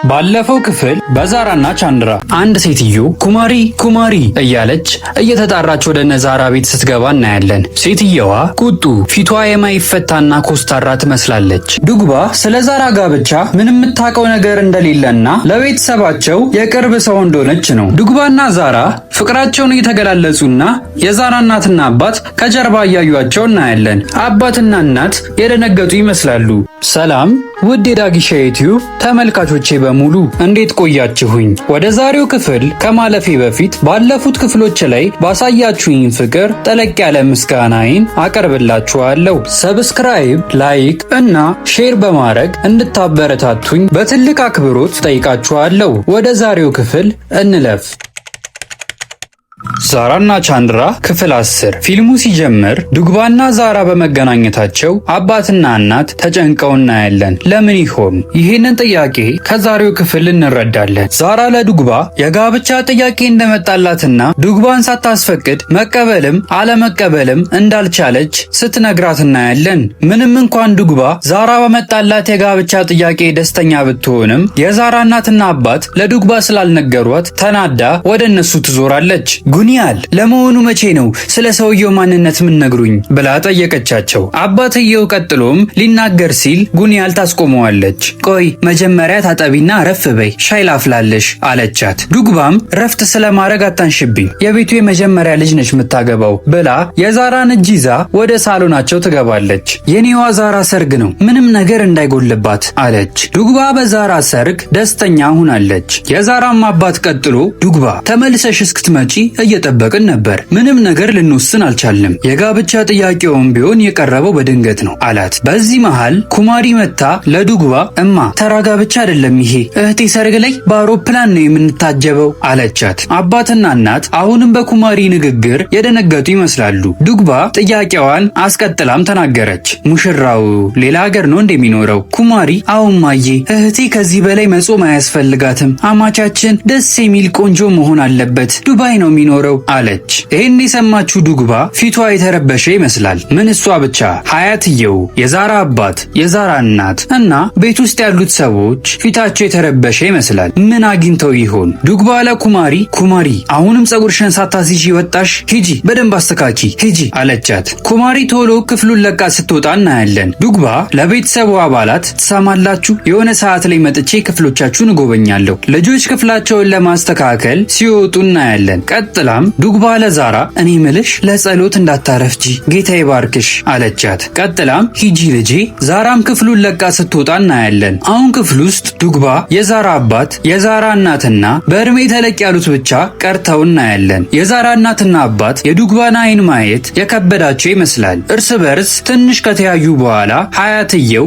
ባለፈው ክፍል በዛራና ቻንድራ አንድ ሴትዮ ኩማሪ ኩማሪ እያለች እየተጣራች ወደ ነዛራ ቤት ስትገባ እናያለን። ሴትየዋ ቁጡ፣ ፊቷ የማይፈታና ኮስታራ ትመስላለች። ዱግባ ስለ ዛራ ጋብቻ ምንም የምታውቀው ነገር እንደሌለና ለቤተሰባቸው የቅርብ ሰው እንደሆነች ነው። ዱግባና ዛራ ፍቅራቸውን እየተገላለጹና የዛራ እናትና አባት ከጀርባ እያዩቸው እናያለን። አባትና እናት የደነገጡ ይመስላሉ። ሰላም ውድ የዳጊሻ ዩቲዩብ ተመልካቾቼ በሙሉ እንዴት ቆያችሁኝ? ወደ ዛሬው ክፍል ከማለፌ በፊት ባለፉት ክፍሎች ላይ ባሳያችሁኝ ፍቅር ጠለቅ ያለ ምስጋናዬን አቀርብላችኋለሁ። ሰብስክራይብ፣ ላይክ እና ሼር በማድረግ እንድታበረታቱኝ በትልቅ አክብሮት ጠይቃችኋለሁ። ወደ ዛሬው ክፍል እንለፍ። ዛራና ቻንድራ ክፍል 10። ፊልሙ ሲጀምር ዱግባና ዛራ በመገናኘታቸው አባትና እናት ተጨንቀው እናያለን። ለምን ይሆን? ይህንን ጥያቄ ከዛሬው ክፍል እንረዳለን። ዛራ ለዱግባ የጋብቻ ጥያቄ እንደመጣላትና ዱግባን ሳታስፈቅድ መቀበልም አለመቀበልም እንዳልቻለች ስትነግራት እናያለን። ምንም እንኳን ዱግባ ዛራ በመጣላት የጋብቻ ጥያቄ ደስተኛ ብትሆንም የዛራ እናትና አባት ለዱግባ ስላልነገሯት ተናዳ ወደ እነሱ ትዞራለች። ጉኒያል ለመሆኑ መቼ ነው ስለ ሰውየው ማንነት ምን ነግሩኝ ብላ ጠየቀቻቸው። አባትየው ቀጥሎም ሊናገር ሲል ጉኒያል ታስቆመዋለች። ቆይ መጀመሪያ ታጠቢና ረፍ በይ፣ ሻይ ላፍላለሽ አለቻት። ዱግባም ረፍት ስለማድረግ አታንሽብኝ፣ የቤቱ የመጀመሪያ ልጅ ነች የምታገባው ብላ የዛራን እጅ ይዛ ወደ ሳሎናቸው ትገባለች። የኔዋ ዛራ ሰርግ ነው፣ ምንም ነገር እንዳይጎልባት አለች። ዱግባ በዛራ ሰርግ ደስተኛ ሆናለች። የዛራም አባት ቀጥሎ ዱግባ ተመልሰሽ እስክትመጪ እየጠበቅን ነበር፣ ምንም ነገር ልንወስን አልቻልንም፣ የጋብቻ ጥያቄውም ቢሆን የቀረበው በድንገት ነው አላት። በዚህ መሃል ኩማሪ መታ ለዱግባ እማ ተራ ጋብቻ አይደለም ይሄ፣ እህቴ ሰርግ ላይ በአውሮፕላን ነው የምንታጀበው አለቻት። አባትና እናት አሁንም በኩማሪ ንግግር የደነገጡ ይመስላሉ። ዱግባ ጥያቄዋን አስቀጥላም ተናገረች። ሙሽራው ሌላ ሀገር ነው እንደሚኖረው? ኩማሪ አውማዬ እህቴ ከዚህ በላይ መጾም አያስፈልጋትም፣ አማቻችን ደስ የሚል ቆንጆ መሆን አለበት፣ ዱባይ ነው የሚኖረው አለች። ይህን የሰማችው ዱግባ ፊቷ የተረበሸ ይመስላል። ምን እሷ ብቻ፣ ሀያትየው፣ የዛራ አባት፣ የዛራ እናት እና ቤት ውስጥ ያሉት ሰዎች ፊታቸው የተረበሸ ይመስላል። ምን አግኝተው ይሆን? ዱግባ ለኩማሪ ኩማሪ አሁንም ጸጉርሽን ሳታስይዢ ወጣሽ፣ ሂጂ በደንብ አስተካኪ ሂጂ አለቻት። ኩማሪ ቶሎ ክፍሉን ለቃ ስትወጣ እናያለን። ዱግባ ለቤተሰቡ አባላት ትሰማላችሁ፣ የሆነ ሰዓት ላይ መጥቼ ክፍሎቻችሁን እጎበኛለሁ፣ ልጆች ክፍላቸውን ለማስተካከል ሲወጡ እናያለን። ቀጥላም ዱግባ ለዛራ እኔ ምልሽ ለጸሎት እንዳታረፍጂ ጌታ ይባርክሽ አለቻት። ቀጥላም ሂጂ ልጄ። ዛራም ክፍሉን ለቃ ስትወጣ እናያለን። አሁን ክፍል ውስጥ ዱግባ፣ የዛራ አባት፣ የዛራ እናትና በእድሜ ተለቅ ያሉት ብቻ ቀርተው እናያለን። የዛራ እናትና አባት የዱግባን አይን ማየት የከበዳቸው ይመስላል። እርስ በርስ ትንሽ ከተያዩ በኋላ ሀያትየው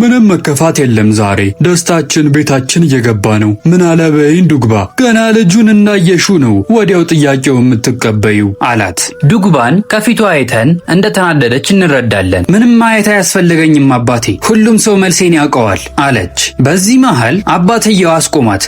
ምንም መከፋት የለም፣ ዛሬ ደስታችን ቤታችን እየገባ ነው፣ ምን አለበይን ዱግባ፣ ገና ልጁን እናየሹ ነው ወዲያው ጥያቄው የምትቀበዩ አላት። ዱግባን ከፊቷ አይተን እንደተናደደች እንረዳለን። ምንም ማየት አያስፈልገኝም አባቴ፣ ሁሉም ሰው መልሴን ያውቀዋል አለች። በዚህ መሃል አባትየው አስቆማት።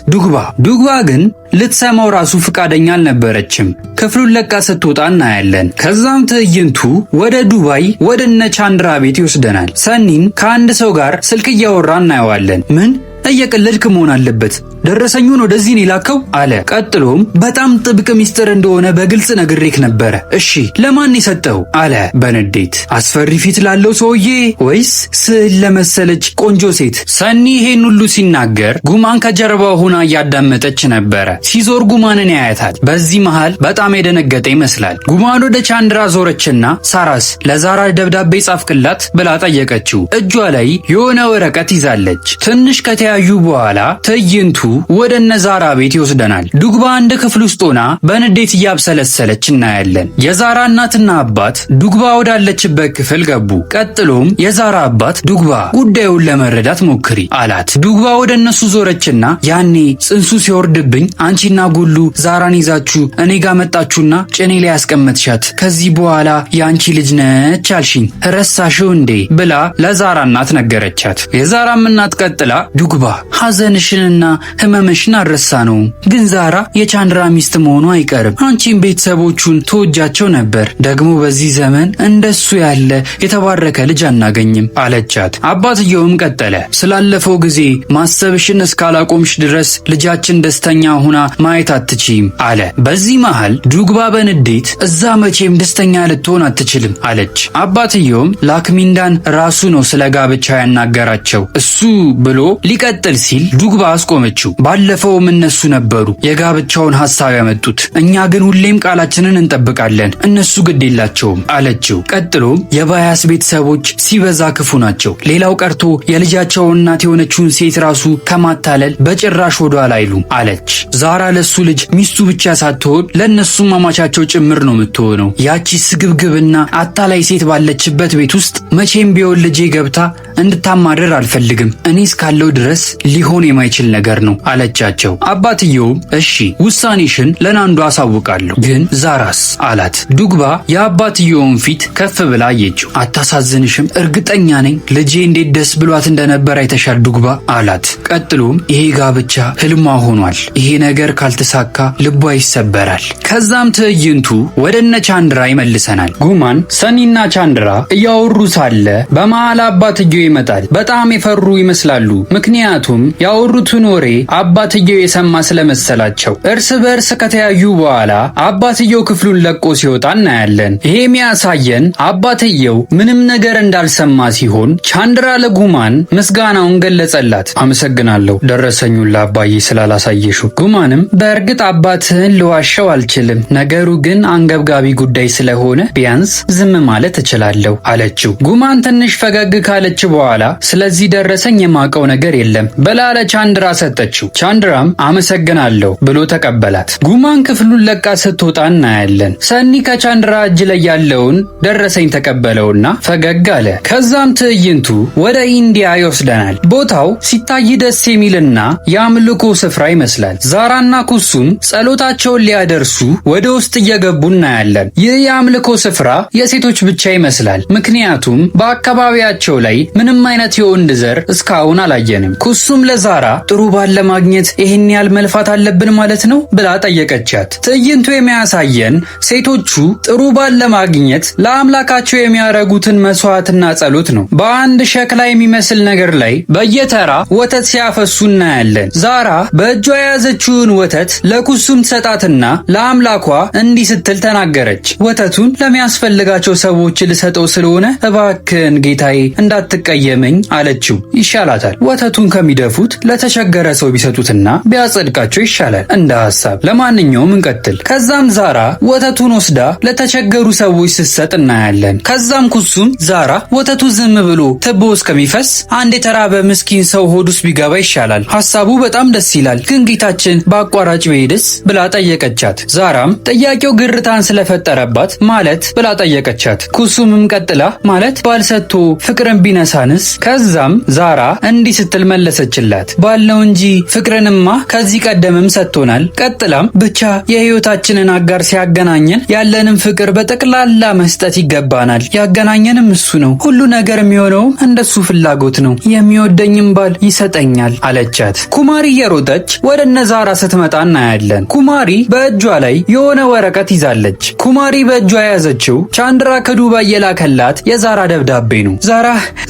ዱግባ ግን ልትሰማው ራሱ ፍቃደኛ አልነበረችም። ክፍሉን ለቃ ስትወጣ እናያለን። ከዛም ትዕይንቱ ወደ ዱባይ ወደ እነ ቻንድራ ቤት ይወስደናል። ሰኒን ከአንድ ሰው ጋር ስልክ እያወራ እናየዋለን። ምን እየቀለድክ መሆን አለበት፣ ደረሰኙን ወደዚህ ነው የላከው አለ። ቀጥሎም በጣም ጥብቅ ሚስጥር እንደሆነ በግልጽ ነግሬክ ነበረ፣ እሺ ለማን የሰጠው አለ በንዴት። አስፈሪ ፊት ላለው ሰውዬ ወይስ ስዕል ለመሰለች ቆንጆ ሴት? ሰኒ ይሄን ሁሉ ሲናገር ጉማን ከጀርባው ሆና እያዳመጠች ነበረ። ሲዞር ጉማንን ያያታል። በዚህ መሃል በጣም የደነገጠ ይመስላል። ጉማን ወደ ቻንድራ ዞረችና ሳራስ ለዛራ ደብዳቤ ጻፍክላት ብላ ጠየቀችው። እጇ ላይ የሆነ ወረቀት ይዛለች። ትንሽ ከተያዩ በኋላ ትዕይንቱ ወደ ነዛራ ቤት ይወስደናል። ዱግባ አንድ ክፍል ውስጥ ሆና በንዴት እያብሰለሰለች እናያለን። የዛራ እናትና አባት ዱግባ ወዳለችበት ክፍል ገቡ። ቀጥሎም የዛራ አባት ዱግባ ጉዳዩን ለመረዳት ሞክሪ አላት። ዱግባ ወደ እነሱ ዞረችና ያኔ ጽንሱ ሲወርድብኝ አንቺና ጉሉ ዛራን ይዛችሁ እኔ ጋር መጣችሁና ጭኔ ላይ ያስቀመጥሻት፣ ከዚህ በኋላ የአንቺ ልጅ ነች አልሽኝ፣ ረሳሽው እንዴ ብላ ለዛራ እናት ነገረቻት። የዛራም እናት ቀጥላ ዱግባ ሐዘንሽንና ህመምሽን አልረሳነውም። ግን ዛራ የቻንድራ ሚስት መሆኑ አይቀርም። አንቺም ቤተሰቦቹን ተወጃቸው ነበር። ደግሞ በዚህ ዘመን እንደሱ ያለ የተባረከ ልጅ አናገኝም አለቻት። አባትየውም ቀጠለ። ስላለፈው ጊዜ ማሰብሽን እስካላቆምሽ ድረስ ልጃችን ደስተኛ ሆና ማየት አትችይም አለ። በዚህ መሃል ዱግባ በንዴት እዛ መቼም ደስተኛ ልትሆን አትችልም አለች። አባትየውም ላክሚንዳን ራሱ ነው ስለ ጋብቻ ያናገራቸው እሱ ብሎ ሊቀጥል ሲል ዱግባ አስቆመችው። ባለፈውም እነሱ ነበሩ የጋብቻውን ሐሳብ ያመጡት፣ እኛ ግን ሁሌም ቃላችንን እንጠብቃለን፣ እነሱ ግድ የላቸውም አለችው። ቀጥሎም የባያስ ቤተሰቦች ሲበዛ ክፉ ናቸው። ሌላው ቀርቶ የልጃቸው እናት የሆነችውን ሴት ራሱ ከማታለል በጭራሽ ወደ ኋላ አይሉም አለች። ዛራ ለሱ ልጅ ሚስቱ ብቻ ሳትሆን ለእነሱም አማቻቸው ጭምር ነው የምትሆነው። ያቺ ስግብግብና አታላይ ሴት ባለችበት ቤት ውስጥ መቼም ቢሆን ልጄ ገብታ እንድታማረር አልፈልግም። እኔ እስካለው ድረስ ሊሆን የማይችል ነገር ነው አለቻቸው። አባትየውም እሺ ውሳኔሽን ለናንዱ አሳውቃለሁ፣ ግን ዛራስ አላት። ዱግባ የአባትየውን ፊት ከፍ ብላ አየችው። አታሳዝንሽም? እርግጠኛ ነኝ ልጄ እንዴት ደስ ብሏት እንደነበር አይተሻል ዱግባ አላት። ቀጥሎም ይሄ ጋብቻ ህልሟ ሆኗል። ይሄ ነገር ካልተሳካ ልቧ ይሰበራል። ከዛም ትዕይንቱ ወደነ ቻንድራ ይመልሰናል። ጉማን ሰኒና ቻንድራ እያወሩ ሳለ በመሃል አባትየው ይመጣል። በጣም የፈሩ ይመስላሉ። ምክንያቱም ያወሩትን ወሬ አባትየው የሰማ ስለመሰላቸው። እርስ በእርስ ከተያዩ በኋላ አባትየው ክፍሉን ለቆ ሲወጣ እናያለን። ይሄ የሚያሳየን አባትየው ምንም ነገር እንዳልሰማ ሲሆን ቻንድራ ለጉማን ምስጋናውን ገለጸላት። አመሰግናለሁ ደረሰኙን ለአባዬ ስላላሳየሽው። ጉማንም በእርግጥ አባትህን ልዋሸው አልችልም፣ ነገሩ ግን አንገብጋቢ ጉዳይ ስለሆነ ቢያንስ ዝም ማለት እችላለሁ አለችው። ጉማን ትንሽ ፈገግ ካለች በኋላ ስለዚህ ደረሰኝ የማውቀው ነገር የለም ብላ ለቻንድራ ሰጠችው። ቻንድራም አመሰግናለሁ ብሎ ተቀበላት። ጉማን ክፍሉን ለቃ ስትወጣ እናያለን። ሰኒ ከቻንድራ እጅ ላይ ያለውን ደረሰኝ ተቀበለውና ፈገግ አለ። ከዛም ትዕይንቱ ወደ ኢንዲያ ይወስደናል። ቦታው ሲታይ ደስ የሚልና የአምልኮ ስፍራ ይመስላል። ዛራና ኩሱም ጸሎታቸውን ሊያደርሱ ወደ ውስጥ እየገቡ እናያለን። ይህ የአምልኮ ስፍራ የሴቶች ብቻ ይመስላል፣ ምክንያቱም በአካባቢያቸው ላይ ምንም አይነት የወንድ ዘር እስካሁን አላየንም። ኩሱም ለዛራ ጥሩ ባል ለማግኘት ይህን ያህል መልፋት አለብን ማለት ነው ብላ ጠየቀቻት። ትዕይንቱ የሚያሳየን ሴቶቹ ጥሩ ባል ለማግኘት ለአምላካቸው የሚያረጉትን መስዋዕትና ጸሎት ነው። በአንድ ሸክላ የሚመስል ነገር ላይ በየተራ ወተት ሲያፈሱ እናያለን። ዛራ በእጇ የያዘችውን ወተት ለኩሱም ትሰጣትና ለአምላኳ እንዲህ ስትል ተናገረች። ወተቱን ለሚያስፈልጋቸው ሰዎች ልሰጠው ስለሆነ እባክህን ጌታዬ እንዳትቀየመኝ አለችው። ይሻላታል ወተቱን ከሚደፉት ለተቸገረ ሰው ቢሰጡትና ቢያጸድቃቸው ይሻላል እንደ ሐሳብ። ለማንኛውም እንቀጥል። ከዛም ዛራ ወተቱን ወስዳ ለተቸገሩ ሰዎች ስትሰጥ እናያለን። ከዛም ኩሱም ዛራ ወተቱ ዝም ብሎ ትቦ እስከሚፈስ አንድ የተራበ ምስኪን ሰው ሆድ ውስጥ ቢገባ ይሻላል። ሐሳቡ በጣም ደስ ይላል፣ ግን ጌታችን በአቋራጭ ቢሄድስ ብላ ጠየቀቻት። ዛራም ጥያቄው ግርታን ስለፈጠረባት ማለት ብላ ጠየቀቻት። ኩሱምም ቀጥላ ማለት ባልሰጥቶ ፍቅርን ቢነሳንስ? ከዛም ዛራ እንዲህ ስትል መለሰችላት፣ ባልነው እንጂ ፍቅርንማ ከዚህ ቀደምም ሰጥቶናል። ቀጥላም ብቻ የህይወታችንን አጋር ሲያገናኘን ያለንም ፍቅር በጠቅላላ መስጠት ይገባናል። ያገናኘንም እሱ ነው። ሁሉ ነገር የሚሆነውም እንደሱ ፍላጎት ነው። የሚወደኝም ባል ይሰጠኛል አለቻት። ኩማሪ እየሮጠች ወደ እነ ዛራ ስትመጣ እናያለን። ኩማሪ በእጇ ላይ የሆነ ወረቀት ይዛለች። ኩማሪ በእጇ የያዘችው ቻንድራ ከዱባይ የላከላት የዛራ ደብዳቤ ነው።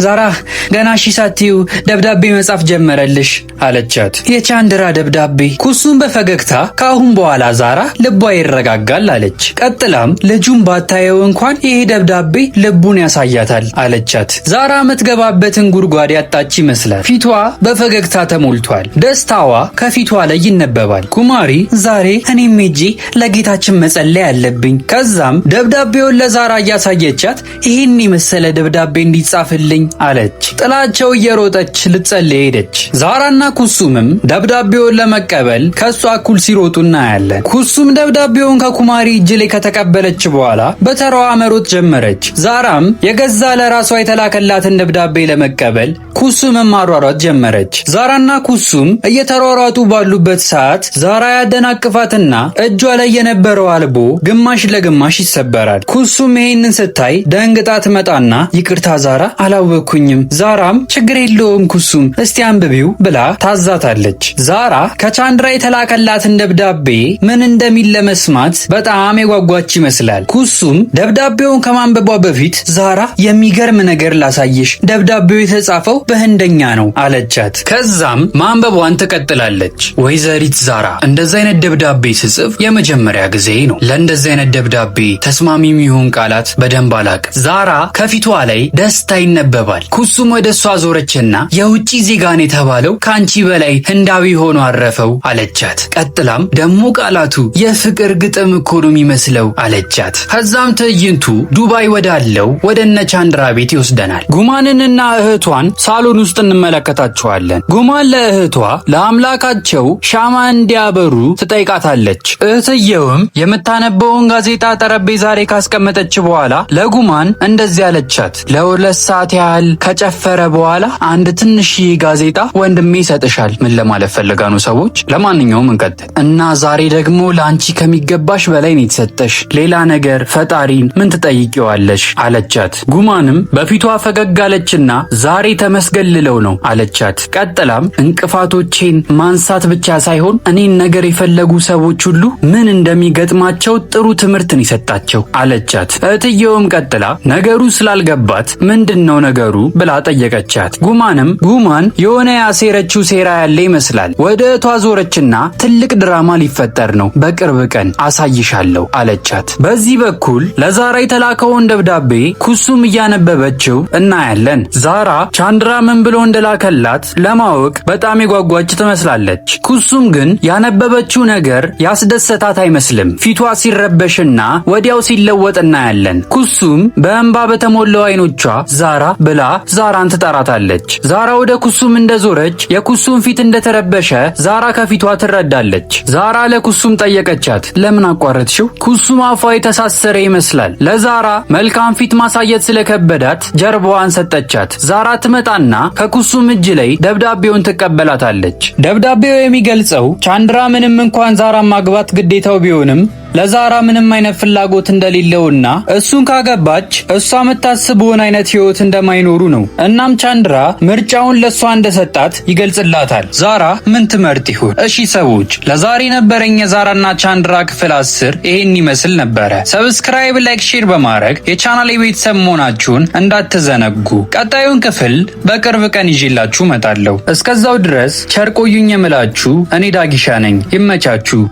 ዛራ ገና ሺ ሳትይው ደብዳቤ መጻፍ ጀመረልሽ አለቻት። የቻንድራ ደብዳቤ። ኩሱም በፈገግታ ከአሁን በኋላ ዛራ ልቧ ይረጋጋል አለች። ቀጥላም ልጁን ባታየው እንኳን ይሄ ደብዳቤ ልቡን ያሳያታል አለቻት። ዛራ የምትገባበትን ጉድጓድ ያጣች ይመስላል። ፊቷ በፈገግታ ተሞልቷል። ደስታዋ ከፊቷ ላይ ይነበባል። ኩማሪ ዛሬ እኔም ሄጄ ለጌታችን መጸለይ አለብኝ። ከዛም ደብዳቤውን ለዛራ እያሳየቻት ይህን የመሰለ ደብዳቤ እንዲጻፍልኝ አለች። ጥላቸው እየሮጠች ልትጸልይ ሄደች። ዛራና ኩሱምም ደብዳቤውን ለመቀበል ከሷ እኩል ሲሮጡ እናያለን። ኩሱም ደብዳቤውን ከኩማሪ እጅ ላይ ከተቀበለች በኋላ በተራዋ መሮጥ ጀመረች። ዛራም የገዛ ለራሷ የተላከላትን ደብዳቤ ለመቀበል ኩሱምም ማሯሯጥ ጀመረች። ዛራና ኩሱም እየተሯሯጡ ባሉበት ሰዓት ዛራ ያደናቅፋትና እጇ ላይ የነበረው አልቦ ግማሽ ለግማሽ ይሰበራል። ኩሱም ይሄንን ስታይ ደንግጣ ትመጣና ይቅርታ ዛራ አላወኩ አልቻልኩኝም። ዛራም ችግር የለውም ኩሱም እስቲ አንብቢው ብላ ታዛታለች። ዛራ ከቻንድራ የተላከላትን ደብዳቤ ምን እንደሚል ለመስማት በጣም የጓጓች ይመስላል። ኩሱም ደብዳቤውን ከማንበቧ በፊት ዛራ የሚገርም ነገር ላሳየሽ፣ ደብዳቤው የተጻፈው በህንደኛ ነው አለቻት። ከዛም ማንበቧን ትቀጥላለች። ወይዘሪት ዛራ እንደዚህ አይነት ደብዳቤ ስጽፍ የመጀመሪያ ጊዜ ነው። ለእንደዚህ አይነት ደብዳቤ ተስማሚ የሚሆን ቃላት በደንብ አላቅም። ዛራ ከፊቷ ላይ ደስታ ይነበባል። ኩሱም ወደ እሷ ዞረችና የውጭ ዜጋን የተባለው ከአንቺ በላይ ህንዳዊ ሆኖ አረፈው አለቻት። ቀጥላም ደሞ ቃላቱ የፍቅር ግጥም እኮ ነው የሚመስለው አለቻት። ከዛም ትዕይንቱ ዱባይ ወዳለው ወደ እነ ቻንድራ ቤት ይወስደናል። ጉማንንና እህቷን ሳሎን ውስጥ እንመለከታቸዋለን። ጉማን ለእህቷ ለአምላካቸው ሻማ እንዲያበሩ ትጠይቃታለች። እህትየውም የምታነበውን ጋዜጣ ጠረጴዛ ላይ ካስቀመጠች በኋላ ለጉማን እንደዚህ አለቻት። ለ2 ሰዓት ያህል ከጨፈረ በኋላ አንድ ትንሽዬ ጋዜጣ ወንድሜ ይሰጥሻል። ምን ለማለት ፈልጋ ነው ሰዎች? ለማንኛውም እንቀጥል እና ዛሬ ደግሞ ለአንቺ ከሚገባሽ በላይ ነው የተሰጠሽ። ሌላ ነገር ፈጣሪን ምን ትጠይቂዋለሽ አለቻት። ጉማንም በፊቷ ፈገግ አለችና ዛሬ ተመስገን ልለው ነው አለቻት። ቀጥላም እንቅፋቶቼን ማንሳት ብቻ ሳይሆን እኔን ነገር የፈለጉ ሰዎች ሁሉ ምን እንደሚገጥማቸው ጥሩ ትምህርትን ይሰጣቸው አለቻት። እህትየውም ቀጥላ ነገሩ ስላልገባት ምንድነው ነገሩ ብላ ጠየቀቻት። ጉማን የሆነ ያሴረችው ሴራ ያለ ይመስላል። ወደ እህቷ ዞረችና ትልቅ ድራማ ሊፈጠር ነው፣ በቅርብ ቀን አሳይሻለሁ አለቻት። በዚህ በኩል ለዛራ የተላከውን ደብዳቤ ኩሱም እያነበበችው እናያለን። ዛራ ቻንድራ ምን ብሎ እንደላከላት ለማወቅ በጣም የጓጓች ትመስላለች። ኩሱም ግን ያነበበችው ነገር ያስደሰታት አይመስልም። ፊቷ ሲረበሽና ወዲያው ሲለወጥ እናያለን። ኩሱም በእንባ በተሞላው አይኖቿ ዛራ ብላ ዛራን ትጠራታለች። ዛራ ወደ ኩሱም እንደዞረች የኩሱም ፊት እንደተረበሸ ዛራ ከፊቷ ትረዳለች። ዛራ ለኩሱም ጠየቀቻት፣ ለምን አቋረጥሽው? ኩሱም አፏ የተሳሰረ ይመስላል። ለዛራ መልካም ፊት ማሳየት ስለከበዳት ጀርባዋን ሰጠቻት። ዛራ ትመጣና ከኩሱም እጅ ላይ ደብዳቤውን ትቀበላታለች። ደብዳቤው የሚገልጸው ቻንድራ ምንም እንኳን ዛራ ማግባት ግዴታው ቢሆንም ለዛራ ምንም አይነት ፍላጎት እንደሌለውና እሱን ካገባች እሷ የምታስበውን አይነት ህይወት እንደማይኖሩ ነው። እናም ቻንድራ ምርጫውን ለሷ እንደሰጣት ይገልጽላታል። ዛራ ምን ትመርጥ ይሆን? እሺ ሰዎች፣ ለዛሬ ነበረኝ የዛራና ቻንድራ ክፍል 10 ይሄን ይመስል ነበረ። ሰብስክራይብ፣ ላይክ፣ ሼር በማድረግ የቻናሌ ቤተሰብ መሆናችሁን እንዳትዘነጉ። ቀጣዩን ክፍል በቅርብ ቀን ይዤላችሁ እመጣለሁ። እስከዛው ድረስ ቸር ቆዩኝ የምላችሁ እኔ ዳጊሻ ነኝ። ይመቻችሁ።